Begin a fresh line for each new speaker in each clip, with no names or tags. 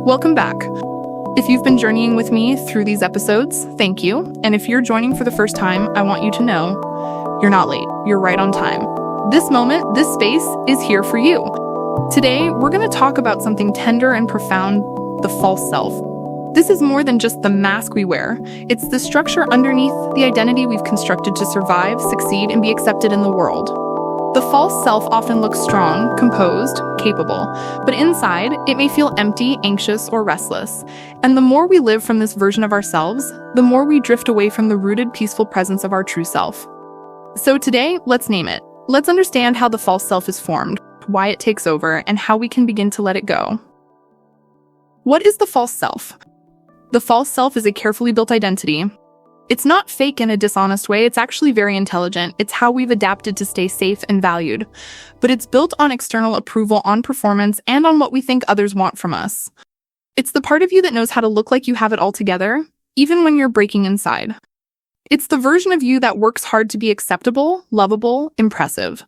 Welcome back. If you've been journeying with me through these episodes, thank you. And if you're joining for the first time, I want you to know you're not late. You're right on time. This moment, this space is here for you. Today, we're going to talk about something tender and profound, the false self. This is more than just the mask we wear. It's the structure underneath the identity we've constructed to survive, succeed, and be accepted in the world. The false self often looks strong, composed, capable, but inside, it may feel empty, anxious, or restless. And the more we live from this version of ourselves, the more we drift away from the rooted, peaceful presence of our true self. So today, let's name it. Let's understand how the false self is formed, why it takes over, and how we can begin to let it go. What is the false self? The false self is a carefully built identity. It's not fake in a dishonest way, it's actually very intelligent. It's how we've adapted to stay safe and valued. But it's built on external approval, on performance, and on what we think others want from us. It's the part of you that knows how to look like you have it all together, even when you're breaking inside. It's the version of you that works hard to be acceptable, lovable, impressive.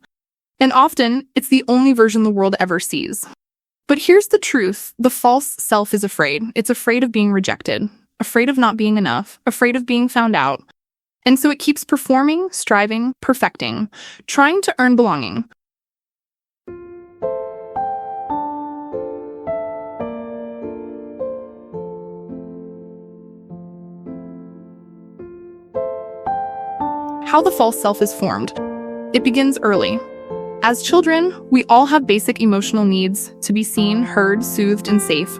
And often, it's the only version the world ever sees. But here's the truth, the false self is afraid. It's afraid of being rejected. Afraid of not being enough, afraid of being found out. And so it keeps performing, striving, perfecting, trying to earn belonging. How the false self is formed. It begins early. As children, we all have basic emotional needs to be seen, heard, soothed, and safe.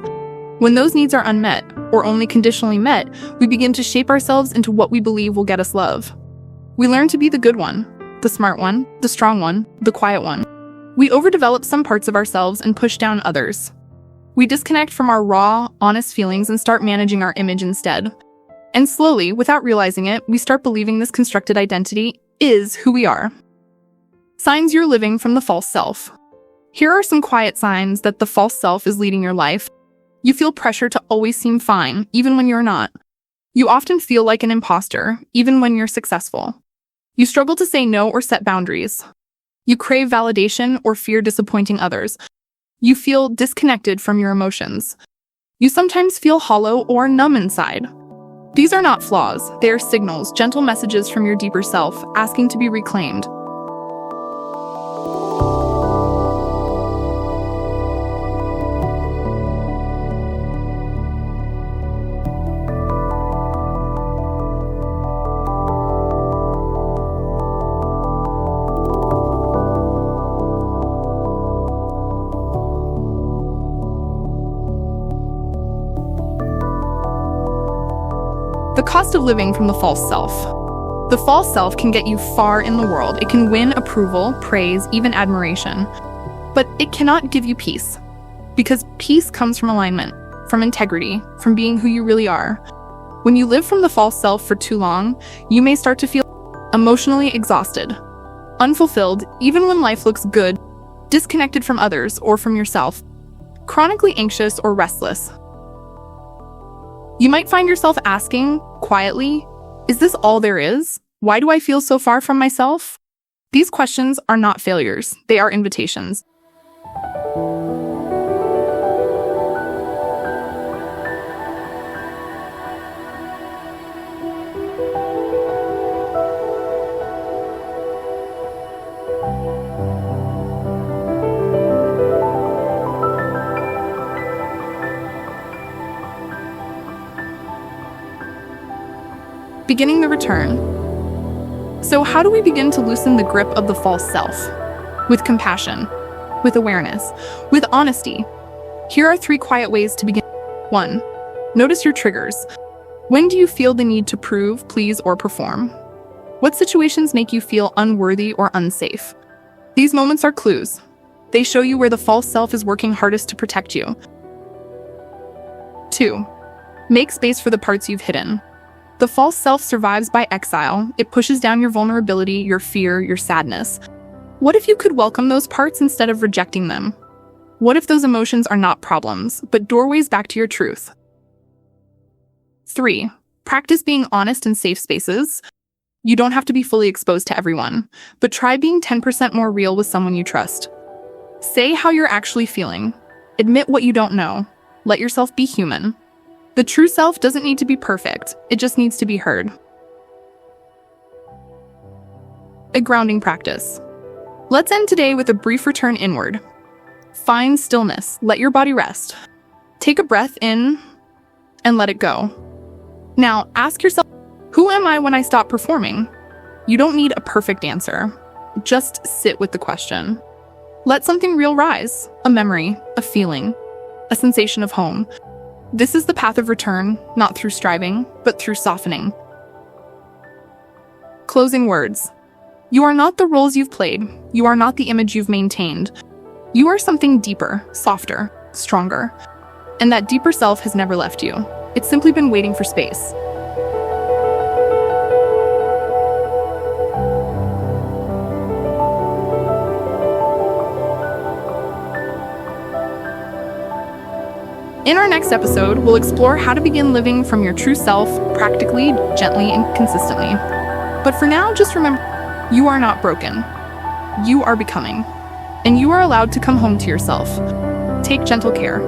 When those needs are unmet, or only conditionally met, we begin to shape ourselves into what we believe will get us love. We learn to be the good one, the smart one, the strong one, the quiet one. We overdevelop some parts of ourselves and push down others. We disconnect from our raw, honest feelings and start managing our image instead. And slowly, without realizing it, we start believing this constructed identity is who we are. Signs you're living from the false self. Here are some quiet signs that the false self is leading your life. You feel pressure to always seem fine, even when you're not. You often feel like an imposter, even when you're successful. You struggle to say no or set boundaries. You crave validation or fear disappointing others. You feel disconnected from your emotions. You sometimes feel hollow or numb inside. These are not flaws, they are signals, gentle messages from your deeper self, asking to be reclaimed. The cost of living from the false self. The false self can get you far in the world. It can win approval, praise, even admiration. But it cannot give you peace. Because peace comes from alignment, from integrity, from being who you really are. When you live from the false self for too long, you may start to feel emotionally exhausted, unfulfilled, even when life looks good, disconnected from others or from yourself, chronically anxious or restless. You might find yourself asking, quietly, is this all there is? Why do I feel so far from myself? These questions are not failures, they are invitations. Beginning the return. So how do we begin to loosen the grip of the false self? With compassion, with awareness, with honesty. Here are 3 quiet ways to begin. 1. Notice your triggers. When do you feel the need to prove, please, or perform? What situations make you feel unworthy or unsafe? These moments are clues. They show you where the false self is working hardest to protect you. 2. Make space for the parts you've hidden. The false self survives by exile. It pushes down your vulnerability, your fear, your sadness. What if you could welcome those parts instead of rejecting them? What if those emotions are not problems, but doorways back to your truth? 3. Practice being honest in safe spaces. You don't have to be fully exposed to everyone, but try being 10% more real with someone you trust. Say how you're actually feeling. Admit what you don't know. Let yourself be human. The true self doesn't need to be perfect. It just needs to be heard. A grounding practice. Let's end today with a brief return inward. Find stillness. Let your body rest. Take a breath in and let it go. Now, ask yourself, who am I when I stop performing? You don't need a perfect answer. Just sit with the question. Let something real rise. A memory, a feeling, a sensation of home. This is the path of return, not through striving, but through softening. Closing words. You are not the roles you've played. You are not the image you've maintained. You are something deeper, softer, stronger. And that deeper self has never left you. It's simply been waiting for space. In our next episode, we'll explore how to begin living from your true self practically, gently, and consistently. But for now, just remember, you are not broken. You are becoming. And you are allowed to come home to yourself. Take gentle care.